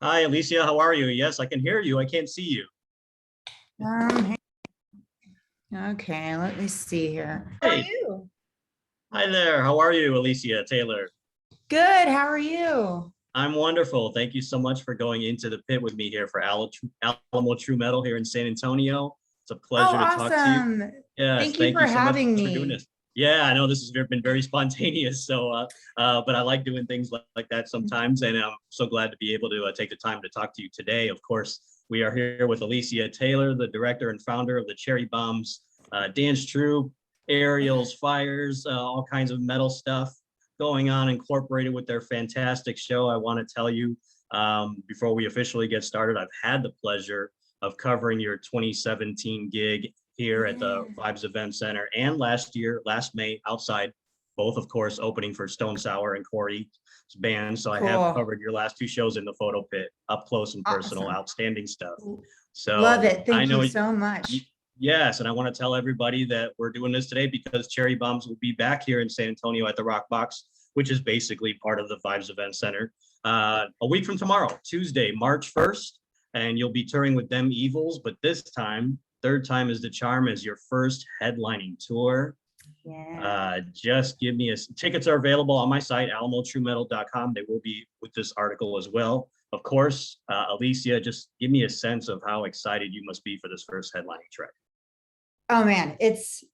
Hi, Alicia. How are you? Yes, I can hear you. I can't see you. Um, okay, let me see here. How are Hey, you? hi there. How are you, Alicia Taylor? Good. How are you? I'm wonderful. Thank you so much for going into the pit with me here for Alamo True Metal here in San Antonio. It's a Oh, pleasure to talk to you. awesome. Yes, Thank you thank for you so much having for doing me. this. Yeah, I know this has been very spontaneous, but I like doing things like that sometimes, and I'm so glad to be able to take the time to talk to you today. Of course, we are here with Alicia Taylor, the director and founder of the Cherry Bombs dance troupe, aerials, fires, all kinds of metal stuff going on incorporated with their fantastic show. I want to tell you before we officially get started, I've had the pleasure of covering your 2017 gig here at the Yeah. Vibes Event Center and last May outside, both of course opening for Stone Sour and Corey's band. So I have Cool. covered your last two shows in the photo pit, up close and personal, Awesome. outstanding stuff. Love So it. I Thank you know so much. yes, and I want to tell everybody that we're doing this today because Cherry Bombs will be back here in San Antonio at the Rock Box, which is basically part of the Vibes Event Center, a week from tomorrow, Tuesday, March 1st, and you'll be touring with Them Evils, but this time, third time is the charm, as your first headlining tour. Yeah. Just give me tickets are available on my site, alamotruemetal.com. They will be with this article as well. Of course, Alicia, just give me a sense of how excited you must be for this first headlining trek. Oh man, it's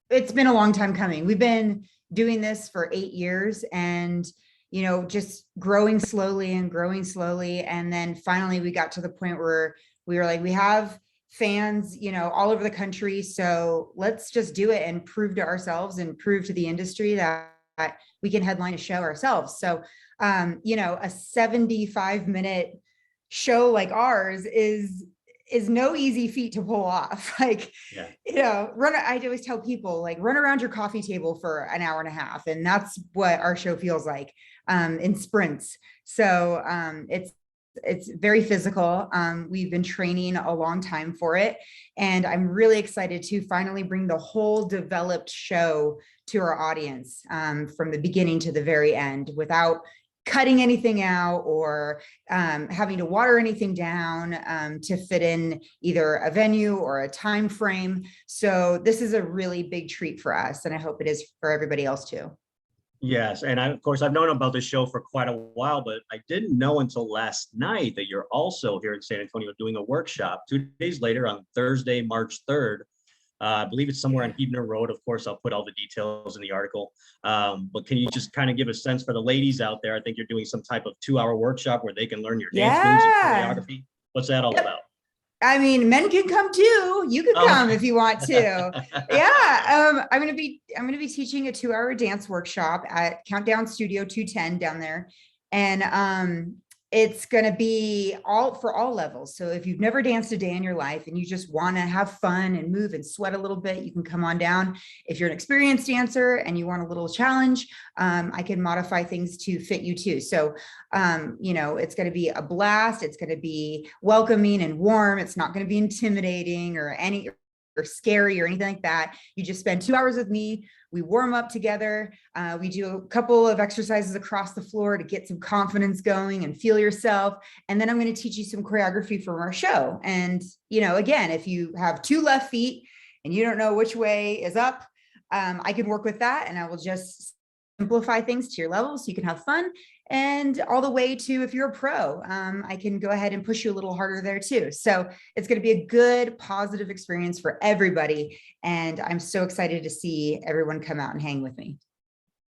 been a long time coming. We've been doing this for 8 years and just growing slowly and growing slowly. And then finally we got to the point where we were like, we have fans, all over the country. So let's just do it and prove to ourselves and prove to the industry that we can headline a show ourselves. So, a 75-minute show like ours is no easy feat to pull off. Like, Yeah. I always tell people, like, run around your coffee table for an hour and a half. And that's what our show feels like, in sprints. So it's very physical. We've been training a long time for it. And I'm really excited to finally bring the whole developed show to our audience, from the beginning to the very end, without cutting anything out or having to water anything down, to fit in either a venue or a time frame. So this is a really big treat for us, and I hope it is for everybody else too. Yes, and of course I've known about this show for quite a while, but I didn't know until last night that you're also here in San Antonio doing a workshop 2 days later on Thursday, March 3rd. I believe it's somewhere on Huebner Road. Of course, I'll put all the details in the article. But can you just kind of give a sense for the ladies out there? I think you're doing some type of 2-hour workshop where they can learn your dance moves and Yeah. choreography. What's that all Yep. about? I mean, men can come too. You can Oh, come okay. if you want to. Yeah. I'm gonna be teaching a 2-hour dance workshop at Countdown Studio 210 down there. And it's gonna be all for all levels. So if you've never danced a day in your life and you just want to have fun and move and sweat a little bit, you can come on down. If you're an experienced dancer and you want a little challenge, I can modify things to fit you too. So it's going to be a blast. It's going to be welcoming and warm. It's not going to be intimidating or scary or anything like that. You just spend 2 hours with me. We warm up together. We do a couple of exercises across the floor to get some confidence going and feel yourself. And then I'm going to teach you some choreography from our show. And, again, if you have two left feet and you don't know which way is up, I can work with that, and I will just simplify things to your level so you can have fun. And all the way to, if you're a pro, I can go ahead and push you a little harder there too. So it's going to be a good, positive experience for everybody. And I'm so excited to see everyone come out and hang with me.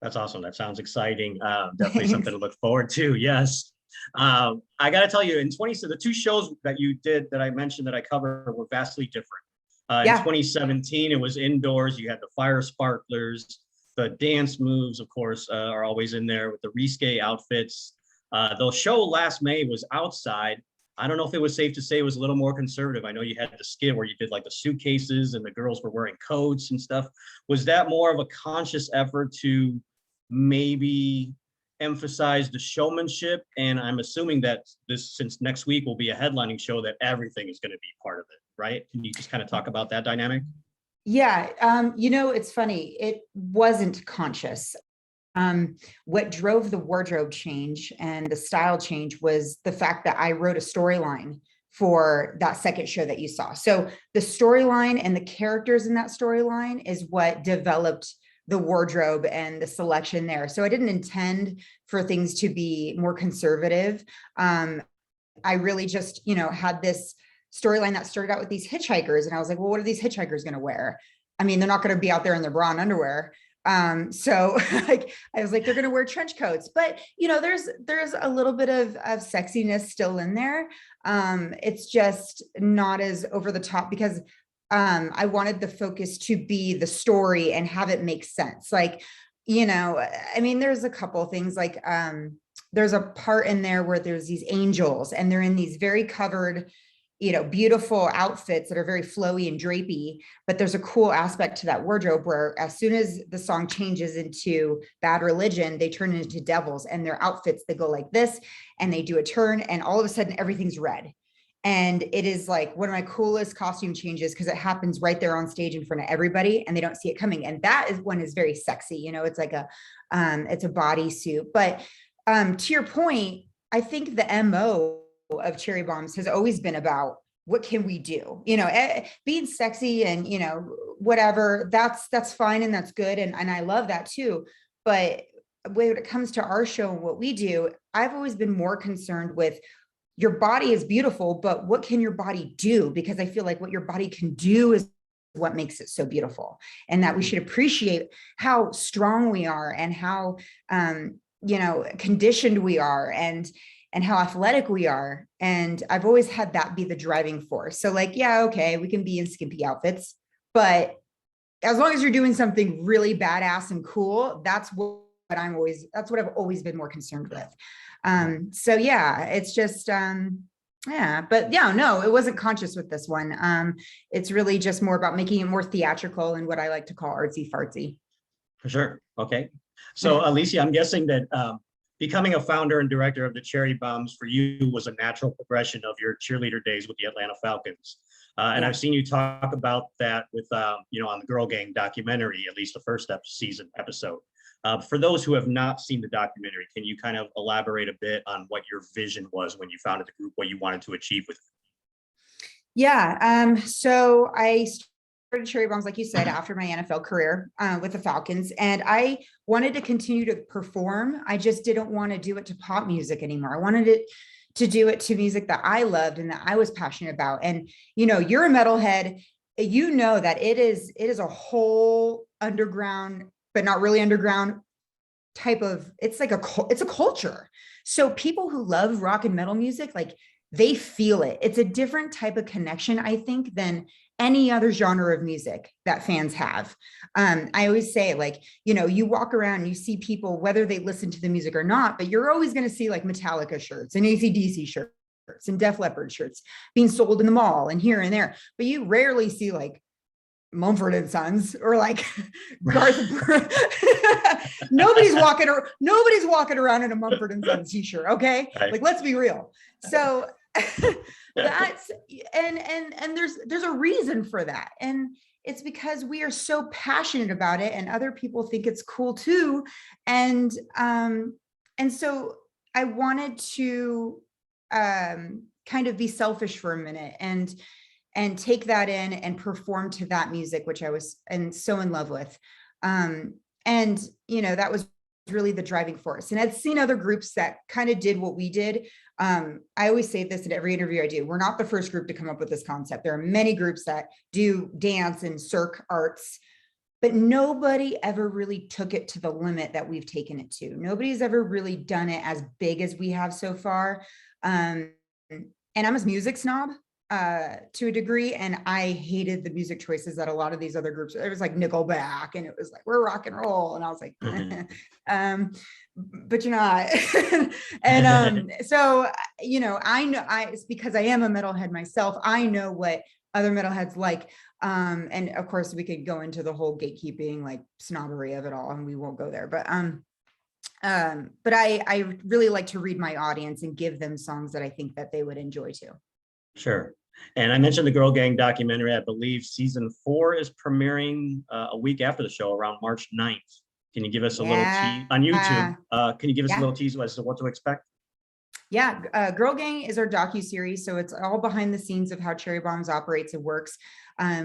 That's awesome. That sounds exciting. Definitely something Thanks. to look forward to. Yes. I got to tell you, so the two shows that you did that I mentioned that I covered were vastly different. In Yeah. 2017, it was indoors. You had the fire sparklers, the dance moves, of course, are always in there with the risque outfits. The show last May was outside. I don't know if it was safe to say it was a little more conservative. I know you had the skit where you did like the suitcases and the girls were wearing coats and stuff. Was that more of a conscious effort to maybe emphasize the showmanship? And I'm assuming that since next week will be a headlining show, that everything is going to be part of it, right? Can you just kind of talk about that dynamic? Yeah. It's funny. It wasn't conscious. what drove the wardrobe change and the style change was the fact that I wrote a storyline for that second show that you saw. So the storyline and the characters in that storyline is what developed the wardrobe and the selection there. So I didn't intend for things to be more conservative. I really just, had this storyline that started out with these hitchhikers. And I was like, well, what are these hitchhikers going to wear? I mean, they're not going to be out there in their bra and underwear. So like, I was like, they're going to wear trench coats, but there's a little bit of sexiness still in there. It's just not as over the top because I wanted the focus to be the story and have it make sense. Like, I mean, there's a couple of things like, there's a part in there where there's these angels and they're in these very covered, beautiful outfits that are very flowy and drapey, but there's a cool aspect to that wardrobe where as soon as the song changes into Bad Religion, they turn into devils and their outfits, they go like this and they do a turn and all of a sudden everything's red. And it is like one of my coolest costume changes because it happens right there on stage in front of everybody and they don't see it coming. And that is one is very sexy. It's like it's a bodysuit. But to your point, I think the MO of Cherry Bombs has always been about what can we do? Being sexy and, whatever, that's fine and that's good. And I love that too. But when it comes to our show and what we do, I've always been more concerned with your body is beautiful, but what can your body do? Because I feel like what your body can do is what makes it so beautiful, and that we should appreciate how strong we are and how, conditioned we are and how athletic we are. And I've always had that be the driving force. So like, yeah, okay, we can be in skimpy outfits, but as long as you're doing something really badass and cool, that's what I've always been more concerned with. So yeah, it's just, but yeah, no, it wasn't conscious with this one. It's really just more about making it more theatrical and what I like to call artsy fartsy. For sure. Okay. So Alicia, I'm guessing that becoming a founder and director of the Cherry Bombs for you was a natural progression of your cheerleader days with the Atlanta Falcons. And I've seen you talk about that with, on the Girl Gang documentary, at least the first season episode. For those who have not seen the documentary, can you kind of elaborate a bit on what your vision was when you founded the group, what you wanted to achieve with it? Yeah. So I started Cherry Bombs, like you said, after my NFL career with the Falcons, and I wanted to continue to perform. I just didn't want to do it to pop music anymore. I wanted it to do it to music that I loved and that I was passionate about. And, you're a metalhead, that it is a whole underground, but not really underground type of, it's a culture. So people who love rock and metal music, like they feel it. It's a different type of connection, I think, than any other genre of music that fans have. I always say, like, you walk around and you see people, whether they listen to the music or not, but you're always going to see like Metallica shirts and AC/DC shirts and Def Leppard shirts being sold in the mall and here and there. But you rarely see like Mumford and Sons or like Garth. nobody's walking around in a Mumford and Sons t-shirt. Okay. Right. Like, let's be real. So that's, and there's a reason for that. And it's because we are so passionate about it and other people think it's cool too. And so I wanted to, kind of be selfish for a minute and take that in and perform to that music, which I was so in love with. And, that was really the driving force. And I'd seen other groups that kind of did what we did. I always say this in every interview I do. We're not the first group to come up with this concept. There are many groups that do dance and cirque arts, but nobody ever really took it to the limit that we've taken it to. Nobody's ever really done it as big as we have so far. And I'm a music snob to a degree, and I hated the music choices that a lot of these other groups. It was like Nickelback, and it was like, we're rock and roll, and I was like, but you're not. And so I know it's because I am a metalhead myself. I know what other metalheads like, and of course we could go into the whole gatekeeping, like snobbery of it all, and we won't go there. But I really like to read my audience and give them songs that I think that they would enjoy too. Sure. And I mentioned the Girl Gang documentary. I believe season 4 is premiering a week after the show, around March 9th. Can you give us a little tease Yeah. on YouTube? Can you give us a Yeah. little tease as to what to expect? Yeah, Girl Gang is our docu-series, so it's all behind the scenes of how Cherry Bombs operates and works.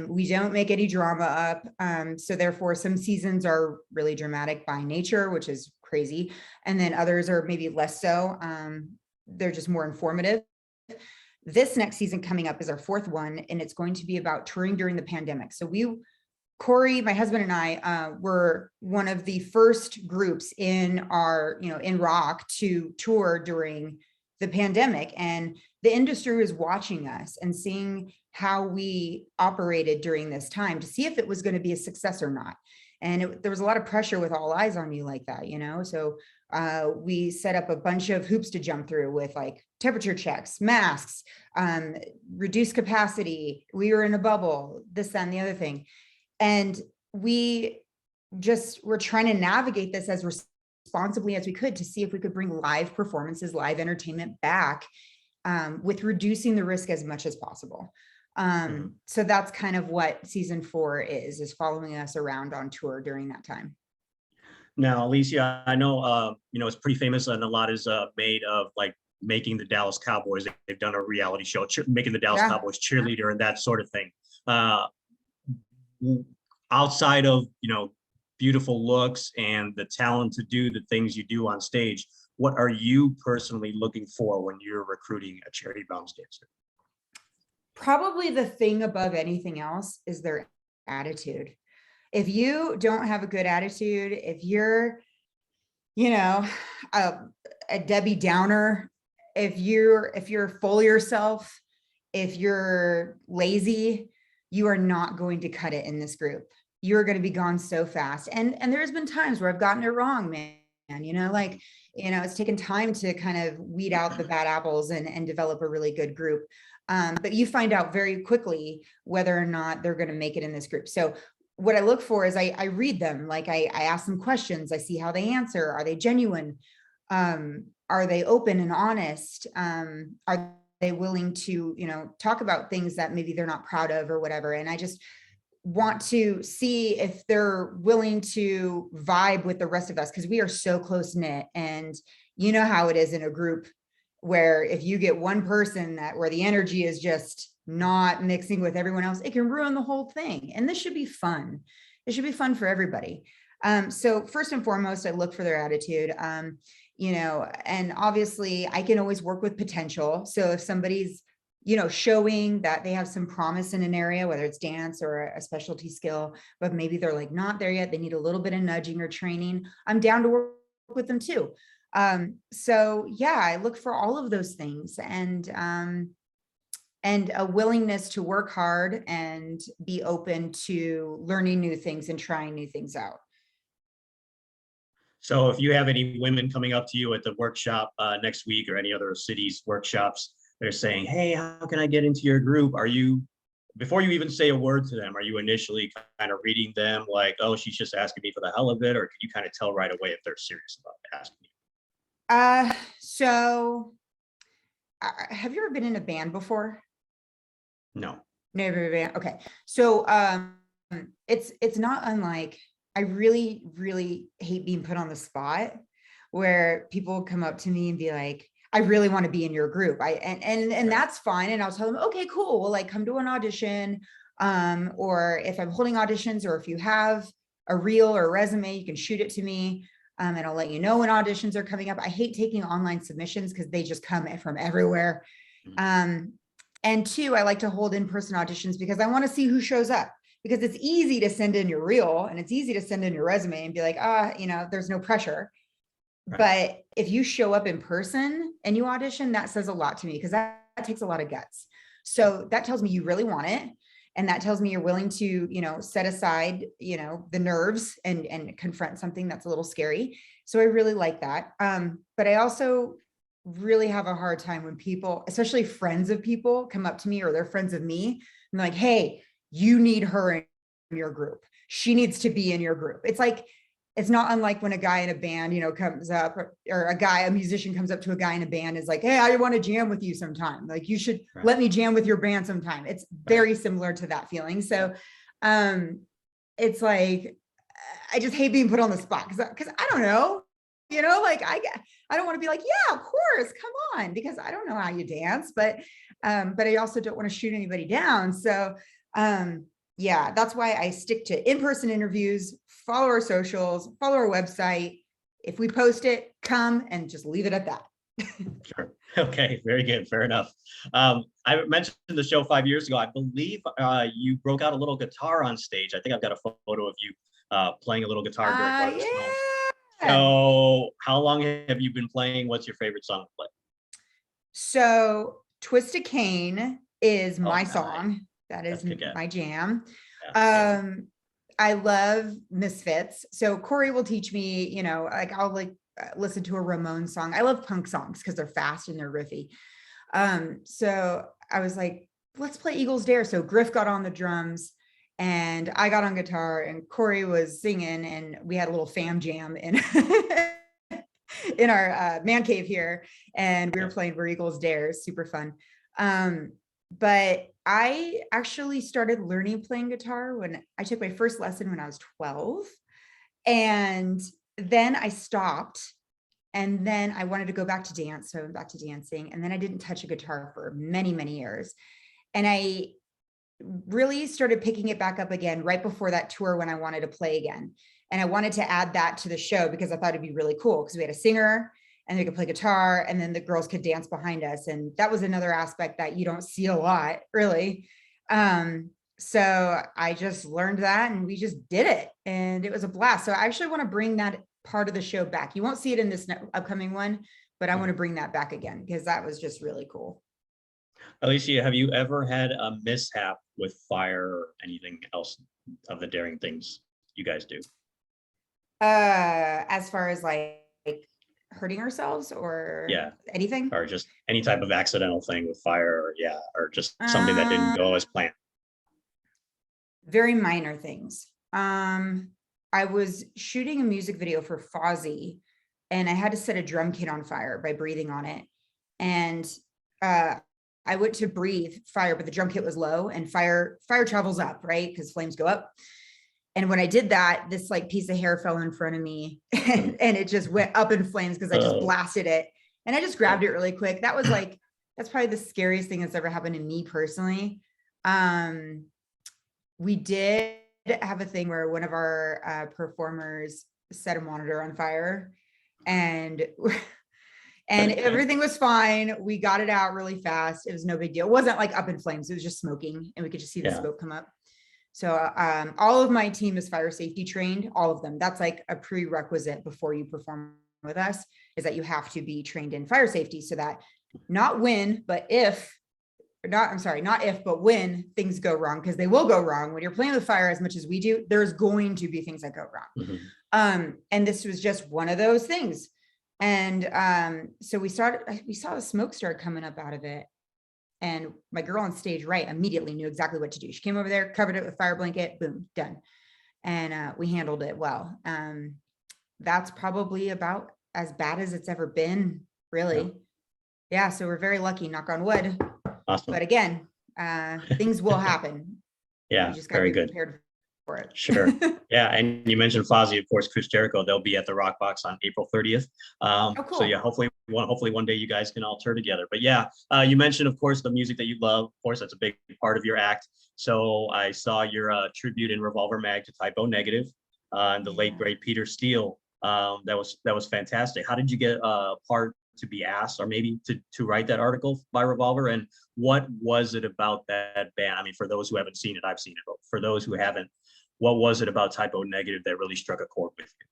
We don't make any drama up, so therefore some seasons are really dramatic by nature, which is crazy, and then others are maybe less so. They're just more informative. This next season coming up is our fourth one, and it's going to be about touring during the pandemic. So Corey, my husband, and I were one of the first groups in our, in rock to tour during the pandemic, and the industry was watching us and seeing how we operated during this time to see if it was going to be a success or not. And there was a lot of pressure with all eyes on you like that, So we set up a bunch of hoops to jump through with like temperature checks, masks, reduced capacity. We were in a bubble, this, that, and the other thing. And we just were trying to navigate this as responsibly as we could to see if we could bring live performances, live entertainment back with reducing the risk as much as possible. So that's kind of what season 4 is following us around on tour during that time. Now, Alicia, I know, it's pretty famous and a lot is made of like making the Dallas Cowboys. They've done a reality show, making the Dallas Cowboys cheerleader and that sort of thing. Outside of, beautiful looks and the talent to do the things you do on stage, what are you personally looking for when you're recruiting a Cherry Bombs dancer? Probably the thing above anything else is their attitude. If you don't have a good attitude, if you're, a Debbie Downer, if you're full of yourself, if you're lazy, you are not going to cut it in this group. You're going to be gone so fast. And there's been times where I've gotten it wrong, man. It's taken time to kind of weed out the bad apples and develop a really good group. But you find out very quickly whether or not they're going to make it in this group. So what I look for is I read them, like I ask them questions. I see how they answer. Are they genuine? Are they open and honest? Are they willing to, talk about things that maybe they're not proud of or whatever? And I just want to see if they're willing to vibe with the rest of us, because we are so close knit. And you know how it is in a group where if you get one person where the energy is just not mixing with everyone else, it can ruin the whole thing. And this should be fun. It should be fun for everybody. So first and foremost, I look for their attitude. And obviously I can always work with potential. So if somebody's, showing that they have some promise in an area, whether it's dance or a specialty skill, but maybe they're like not there yet, they need a little bit of nudging or training, I'm down to work with them too. So yeah, I look for all of those things and a willingness to work hard and be open to learning new things and trying new things out. So if you have any women coming up to you at the workshop next week or any other cities workshops, they're saying, hey, how can I get into your group? Before you even say a word to them, are you initially kind of reading them like, oh, she's just asking me for the hell of it? Or can you kind of tell right away if they're serious about asking you? So have you ever been in a band before? No. Never been. Okay. So it's not unlike, I really, really hate being put on the spot where people come up to me and be like, I really want to be in your group. And that's fine. And I'll tell them, okay, cool. Well, like come to an audition. Or if I'm holding auditions, or if you have a reel or a resume, you can shoot it to me. And I'll let you know when auditions are coming up. I hate taking online submissions because they just come from everywhere. And 2, I like to hold in-person auditions because I want to see who shows up, because it's easy to send in your reel and it's easy to send in your resume and be like, there's no pressure. Right. But if you show up in person and you audition, that says a lot to me, because that takes a lot of guts. So that tells me you really want it. And that tells me you're willing to, set aside, the nerves and confront something that's a little scary. So I really like that. But I also really have a hard time when people, especially friends of people, come up to me or they're friends of me and they're like, hey, you need her in your group. She needs to be in your group. It's like, it's not unlike when a guy in a band, comes up, or a musician comes up to a guy in a band, is like, hey, I want to jam with you sometime. Like, you should let me jam with your band sometime. It's very similar to that feeling. So it's like, I just hate being put on the spot because I don't know, like I don't want to be like, yeah, of course, come on, because I don't know how you dance, but I also don't want to shoot anybody down. So yeah, that's why I stick to in-person interviews, follow our socials, follow our website. If we post it, come and just leave it at that. Sure. Okay, very good. Fair enough. I mentioned the show 5 years ago. I believe you broke out a little guitar on stage. I think I've got a photo of you playing a little guitar during one of the songs. Yeah. So how long have you been playing? What's your favorite song to play? So Twist a Cane is my nice. song. That is That's kick-ass. my jam. Yeah. I love Misfits. So Corey will teach me, like I'll listen to a Ramones song. I love punk songs because they're fast and they're riffy. So I was like, let's play Eagles Dare. So Griff got on the drums and I got on guitar and Corey was singing, and we had a little fam jam in in our man cave here, and we were playing For Eagles Dare. Super fun. But I actually started learning playing guitar when I took my first lesson when I was 12, and then I stopped, and then I wanted to go back to dance, so I went back to dancing, and then I didn't touch a guitar for many, many years, and I really started picking it back up again right before that tour when I wanted to play again. And I wanted to add that to the show because I thought it'd be really cool because we had a singer and they could play guitar and then the girls could dance behind us. And that was another aspect that you don't see a lot, really. So I just learned that and we just did it and it was a blast. So I actually want to bring that part of the show back. You won't see it in this upcoming one, but I want to bring that back again because that was just really cool. Alicia, have you ever had a mishap with fire or anything else of the daring things you guys do? As far as like hurting ourselves or anything, or just any type of accidental thing with fire, or just something that didn't go as planned? Very minor things. I was shooting a music video for Fozzy and I had to set a drum kit on fire by breathing on it. And I went to breathe fire, but the drum kit was low and fire travels up, right? Because flames go up. And when I did that, this like piece of hair fell in front of me and it just went up in flames because I just blasted it. And I just grabbed it really quick. That was like, that's probably the scariest thing that's ever happened to me personally. We did have a thing where one of our performers set a monitor on fire and everything was fine. We got it out really fast. It was no big deal. It wasn't like up in flames. It was just smoking and we could just see the smoke come up. So all of my team is fire safety trained, all of them. That's like a prerequisite before you perform with us, is that you have to be trained in fire safety so that not when things go wrong, because they will go wrong. When you're playing with fire as much as we do, there's going to be things that go wrong. And this was just one of those things. And so we saw the smoke start coming up out of it. And my girl on stage right immediately knew exactly what to do. She came over there, covered it with a fire blanket, boom, done. And we handled it well. That's probably about as bad as it's ever been, really. Yeah, so we're very lucky, knock on wood. Awesome. But again, things will happen. Yeah, you just gotta very be good. prepared for it. Sure. Yeah, and you mentioned Fozzy, of course, Chris Jericho. They'll be at the Rock Box on April 30th. Cool. So yeah, hopefully one day you guys can all tour together. But yeah, you mentioned, of course, the music that you love. Of course, that's a big part of your act. So I saw your tribute in Revolver Mag to Type O Negative, and the late great Peter Steele. That was fantastic. How did you get part to be asked, or maybe to write that article by Revolver? And what was it about that band? I mean, for those who haven't seen it, I've seen it. But for those who haven't, what was it about Type O Negative that really struck a chord with you?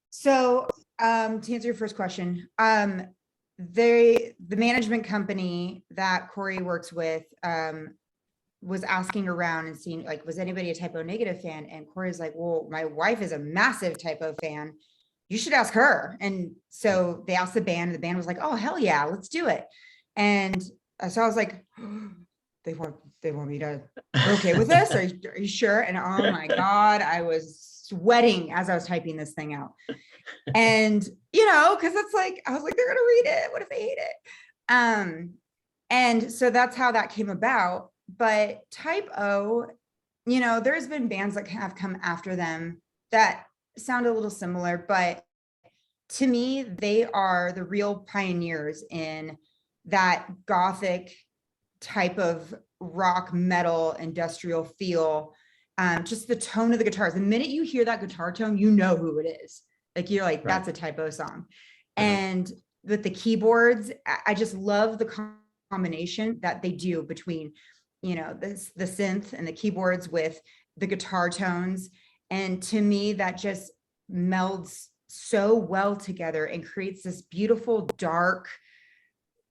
So to answer your first question, the management company that Corey works with was asking around and seeing, like, was anybody a Type O Negative fan? And Corey's like, well, my wife is a massive Type O fan. You should ask her. And so they asked the band, and the band was like, oh, hell yeah, let's do it. And so I was like, they want me to, okay with this? Are you sure? And oh my God, I was sweating as I was typing this thing out. And, cause it's like, I was like, they're going to read it. What if they hate it? And so that's how that came about. But Type O you know, there's been bands that have come after them that sound a little similar, but to me, they are the real pioneers in that gothic type of rock metal industrial feel. Just the tone of the guitars. The minute you hear that guitar tone, you know who it is. Like you're like, Right. that's a typo song. Mhm. And with the keyboards, I just love the combination that they do between, you know, the synth and the keyboards with the guitar tones. And to me, that just melds so well together and creates this beautiful, dark,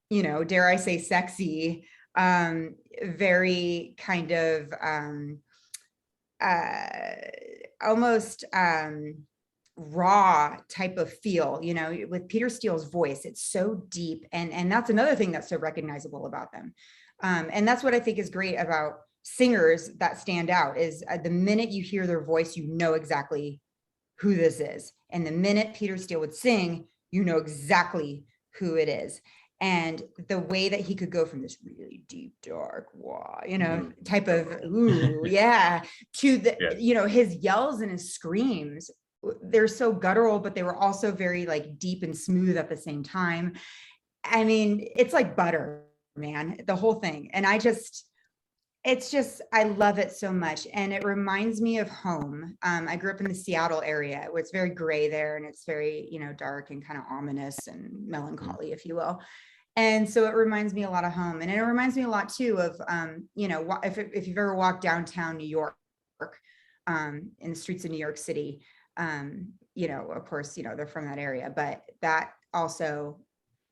you know, dare I say sexy, very kind of uh, almost raw type of feel, you know, with Peter Steele's voice. It's so deep. And that's another thing that's so recognizable about them. And that's what I think is great about singers that stand out is the minute you hear their voice, you know exactly who this is. And the minute Peter Steele would sing, you know exactly who it is. And the way that he could go from this really deep, dark, wah, you know, type of, ooh, yeah, to the, Yeah. you know, his yells and his screams, they're so guttural, but they were also very like deep and smooth at the same time. I mean, it's like butter, man, the whole thing. And it's just, I love it so much. And it reminds me of home. I grew up in the Seattle area where it's very gray there and it's very, you know, dark and kind of ominous and melancholy, if you will. And so it reminds me a lot of home. And it reminds me a lot too of, you know, if you've ever walked downtown New York, in the streets of New York City, you know, of course, you know, they're from that area, but that also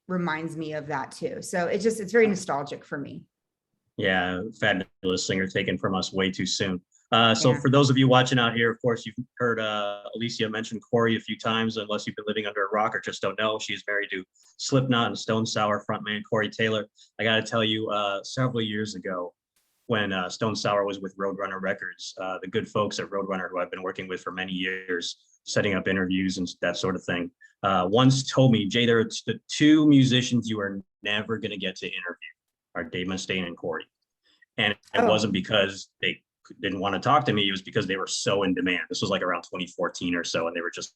reminds me of that too. So it's very nostalgic for me. Yeah, fabulous singer taken from us way too soon. So Yeah. for those of you watching out here, of course, you've heard Alicia mention Corey a few times, unless you've been living under a rock or just don't know. She's married to Slipknot and Stone Sour frontman Corey Taylor. I got to tell you, several years ago, when Stone Sour was with Roadrunner Records, the good folks at Roadrunner, who I've been working with for many years, setting up interviews and that sort of thing, once told me, Jay, there are the two musicians you are never going to get to interview are Dave Mustaine and Corey. And it Oh, wasn't because they didn't want to talk to me. It was because they were so in demand. This was like around 2014 or so. And they were just,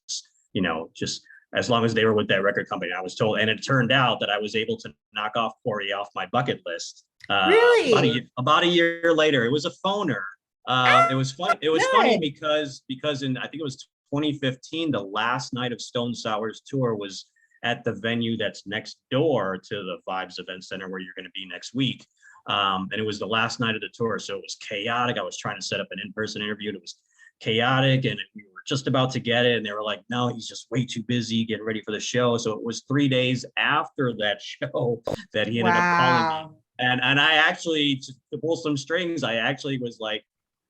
you know, just as long as they were with that record company, I was told. And it turned out that I was able to knock off Corey off my bucket list. really? About a year later. It was a phoner. It was funny. It was funny Good. because in I think it was 2015, the last night of Stone Sour's tour was at the venue that's next door to the Vibes Event Center where you're going to be next week. And it was the last night of the tour, so it was chaotic. I was trying to set up an in-person interview, and it was chaotic, and we were just about to get it, and they were like, no, he's just way too busy getting ready for the show. So it was 3 days after that show that he ended up calling me. Wow. And I actually, to pull some strings, I actually was like,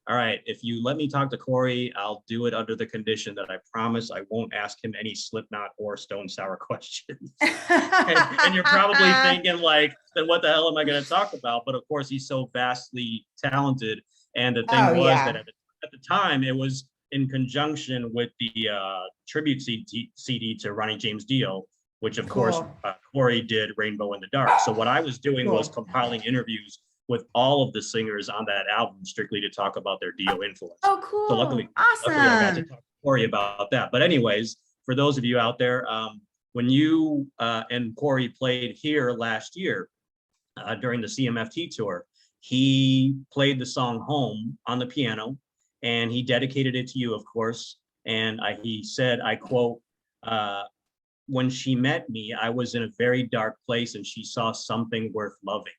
all right, if you let me talk to Corey, I'll do it under the condition that I promise I won't ask him any Slipknot or Stone Sour questions. And you're probably thinking like, then what the hell am I going to talk about? But of course, he's so vastly talented. And the thing Oh, was that yeah. at the time, it was in conjunction with the tribute CD to Ronnie James Dio, which of course Cool. Corey did Rainbow in the Dark. So what I was doing was Cool. compiling interviews with all of the singers on that album strictly to talk about their Dio influence. Oh, So cool. luckily I got to Awesome. talk to Corey about that. But anyways, for those of you out there, when you and Corey played here last year during the CMFT tour, he played the song Home on the piano and he dedicated it to you, of course. And he said, I quote, when she met me, I was in a very dark place and she saw something worth loving.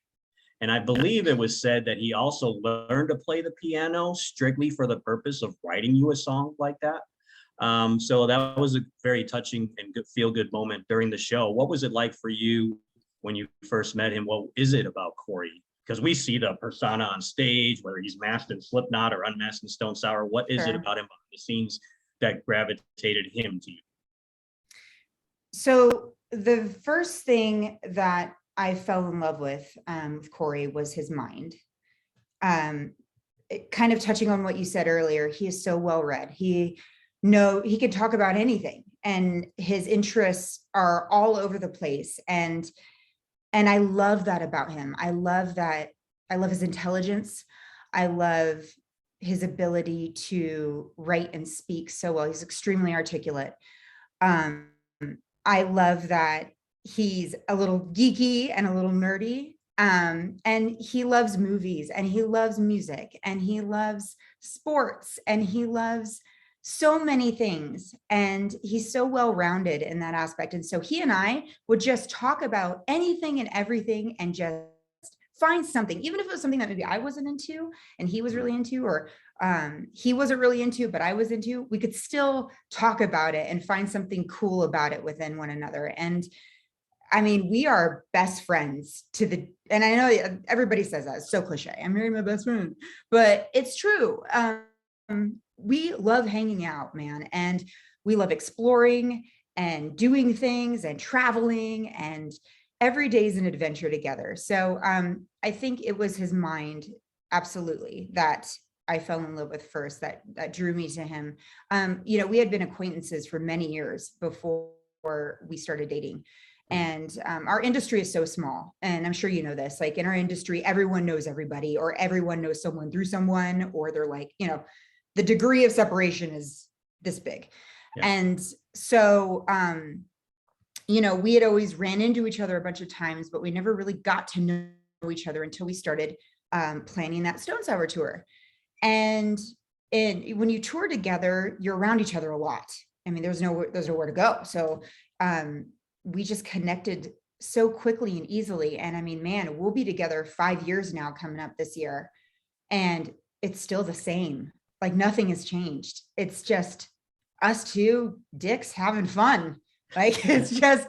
And I believe it was said that he also learned to play the piano strictly for the purpose of writing you a song like that. So that was a very touching and good, feel-good moment during the show. What was it like for you when you first met him? What is it about Corey? Because we see the persona on stage, whether he's masked in Slipknot or unmasked in Stone Sour. What is it Sure. about him behind the scenes that gravitated him to you? So the first thing that I fell in love with Corey was his mind. Kind of touching on what you said earlier, he is so well read. He can talk about anything, and his interests are all over the place. And I love that about him. I love that. I love his intelligence. I love his ability to write and speak so well. He's extremely articulate. Um, I love that he's a little geeky and a little nerdy. And he loves movies and he loves music and he loves sports and he loves so many things. And he's so well-rounded in that aspect. And so he and I would just talk about anything and everything and just find something, even if it was something that maybe I wasn't into and he was really into, or he wasn't really into, but I was into, we could still talk about it and find something cool about it within one another. And I mean, we are best friends and I know everybody says that, it's so cliche, I'm marrying my best friend, but it's true. We love hanging out, man. And we love exploring and doing things and traveling, and every day is an adventure together. So I think it was his mind, absolutely, that I fell in love with first, that drew me to him. You know, we had been acquaintances for many years before we started dating. And our industry is so small. And I'm sure you know this, like in our industry, everyone knows everybody, or everyone knows someone through someone, or they're like, you know, the degree of separation is this big. Yeah. And so, you know, we had always ran into each other a bunch of times, but we never really got to know each other until we started planning that Stone Sour tour. And when you tour together, you're around each other a lot. I mean, there's nowhere to go. So we just connected so quickly and easily. And I mean, man, we'll be together 5 years now coming up this year. And it's still the same. Like nothing has changed. It's just us two dicks having fun. Like it's just,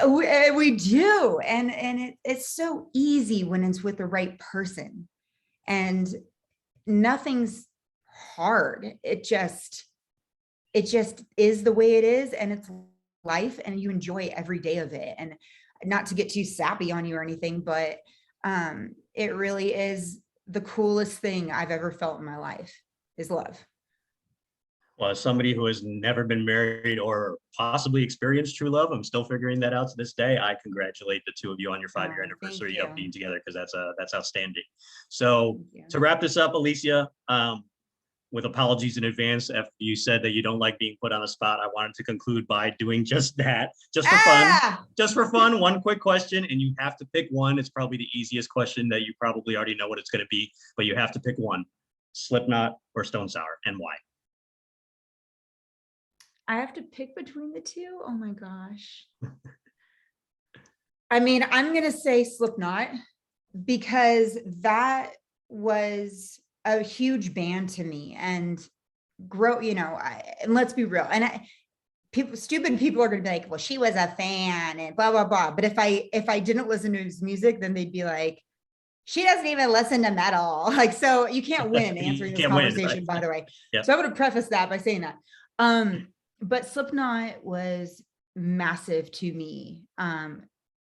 we do. And it's so easy when it's with the right person, and nothing's hard. It just is the way it is. And it's life, and you enjoy every day of it. And not to get too sappy on you or anything, but it really is the coolest thing I've ever felt in my life is love. Well, as somebody who has never been married or possibly experienced true love, I'm still figuring that out to this day. I congratulate the two of you on your 5-year anniversary of being together, because that's outstanding. So to wrap this up, Alicia, with apologies in advance if you said that you don't like being put on the spot, I wanted to conclude by doing just that, just for fun. Just for fun, one quick question, and you have to pick one. It's probably the easiest question that you probably already know what it's going to be, but you have to pick one: Slipknot or Stone Sour, and why? I have to pick between the two? Oh my gosh. I mean, I'm going to say Slipknot, because that was a huge band to me, and and let's be real. And stupid people are going to be like, well, she was a fan and blah, blah, blah. But if I didn't listen to his music, then they'd be like, she doesn't even listen to metal. Like, so you can't win answering this conversation, by the way. Yep. So I'm going to preface that by saying that. But Slipknot was massive to me,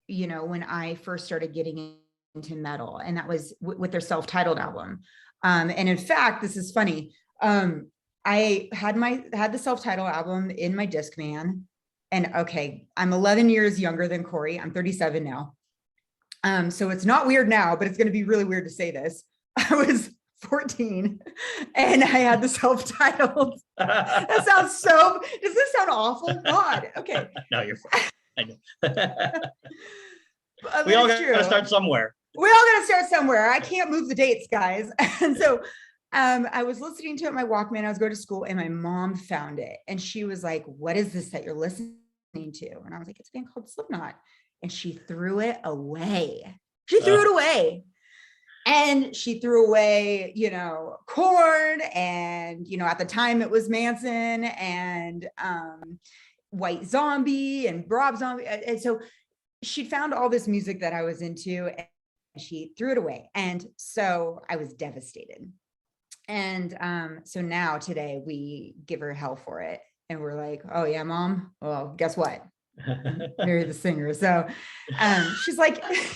you know, when I first started getting into metal, and that was with their self-titled album. And in fact, this is funny. I had the self-titled album in my Discman, and okay, I'm 11 years younger than Corey. I'm 37 now. So it's not weird now, but it's going to be really weird to say this. I was 14 and I had the self-titled. That sounds so, does this sound awful? God. Okay. No, you're fine. I know. We all got to start somewhere. We all got to start somewhere. I can't move the dates, guys. And so I was listening to it in my Walkman. I was going to school, and my mom found it, and she was like, what is this that you're listening to? And I was like, it's a band called Slipknot. And she threw it away. She threw it away. And she threw away, you know, Korn, and, you know, at the time it was Manson and White Zombie and Rob Zombie. And so she found all this music that I was into, and she threw it away. And so I was devastated. And so now today we give her hell for it. And we're like, oh yeah, Mom, well, guess what? Marry the singer. So she's like, I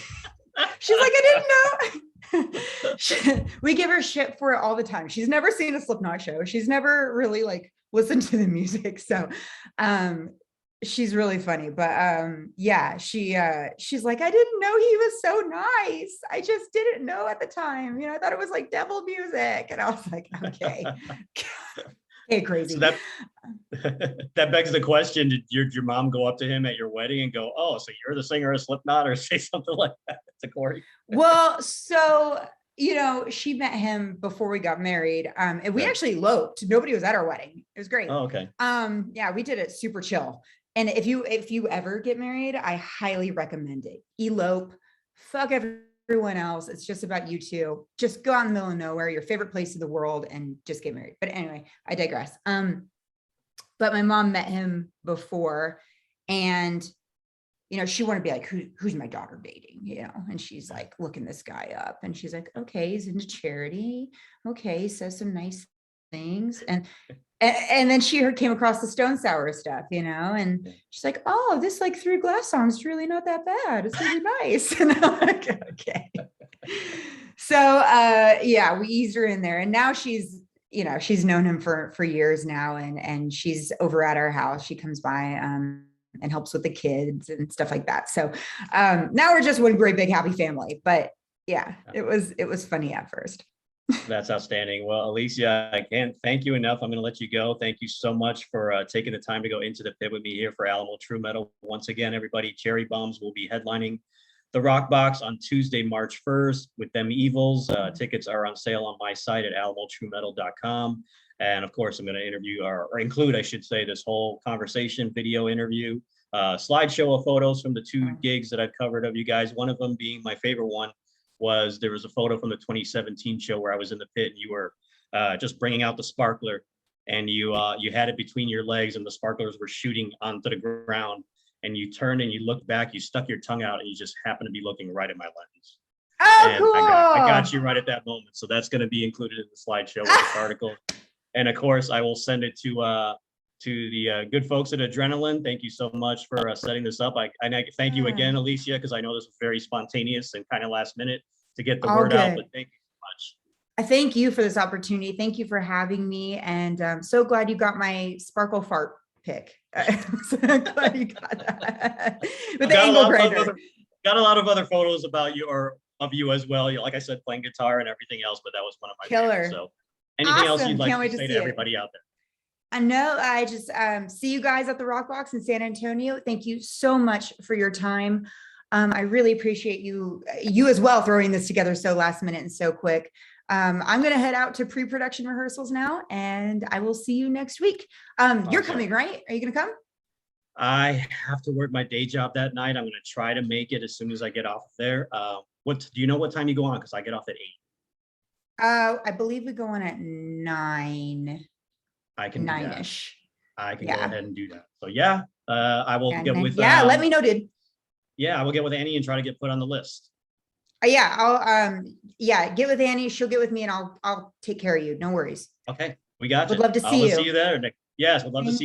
didn't know. We give her shit for it all the time. She's never seen a Slipknot show. She's never really like listened to the music. So she's really funny, but yeah, she's like, I didn't know he was so nice. I just didn't know at the time. I thought it was like devil music. And I was like, okay. Hey, So crazy. that that begs the question: did your mom go up to him at your wedding and go, "Oh, so you're the singer of Slipknot," or say something like that to Corey? Well, so she met him before we got married. And we Yeah. actually eloped. Nobody was at our wedding. It was great. Oh, okay. Yeah, we did it super chill. And if you ever get married, I highly recommend it. Elope, fuck everyone else. It's just about you two. Just go out in the middle of nowhere, your favorite place in the world, and just get married. But anyway, I digress. But my mom met him before, and she wanted to be like, who's my daughter dating, and she's like looking this guy up, and she's like, okay, he's into charity. Okay, he says some nice things. And then she came across the Stone Sour stuff, and she's like, oh, this like Through Glass song is really not that bad. It's really nice. And I'm like, okay. So yeah, we eased her in there, and now she's known him for years now, and she's over at our house. She comes by and helps with the kids and stuff like that. So now we're just one great big happy family. But yeah, it was funny at first. That's outstanding. Well, Alicia, I can't thank you enough. I'm going to let you go. Thank you so much for taking the time to go into the pit with me here for Alamo True Metal. Once again, everybody, Cherry Bombs will be headlining the Rock Box on Tuesday, March 1st with Them Evils. Tickets are on sale on my site at alamotruemetal.com. And of course, I'm going to interview or include, I should say, this whole conversation video interview, slideshow of photos from the two gigs that I've covered of you guys. One of them being my favorite one was there was a photo from the 2017 show where I was in the pit and you were just bringing out the sparkler, and you had it between your legs and the sparklers were shooting onto the ground, and you turned and you looked back, you stuck your tongue out, and you just happened to be looking right at my lens. Oh, and cool. I got you right at that moment. So that's going to be included in the slideshow with this article. And of course, I will send it to the good folks at Adrenaline. Thank you so much for setting this up. I thank you again, Alicia, because I know this was very spontaneous and kind of last minute to get the word out, but thank you so much. I thank you for this opportunity. Thank you for having me. And I'm so glad you got my sparkle fart pick. I'm so glad you got that. With the angle grinder. Got a lot of other photos about you or of you as well. Like I said, playing guitar and everything else, but that was one of my favorites. So anything else you'd like to say to everybody out there? I know. I just see you guys at the Rock Box in San Antonio. Thank you so much for your time. I really appreciate you as well throwing this together so last minute and so quick. I'm going to head out to pre-production rehearsals now, and I will see you next week. You're coming, right? Are you going to come? I have to work my day job that night. I'm going to try to make it as soon as I get off there. Do you know what time you go on? Because I get off at 8. I believe we go on at 9. I can 9-ish. I can go ahead and do that. So yeah, I will get with. Let me know, dude. Yeah, I will get with Annie and try to get put on the list. Yeah, I'll get with Annie. She'll get with me, and I'll take care of you. No worries. Okay, we got you. Would love to see you. See you there. Yes, would love to see you.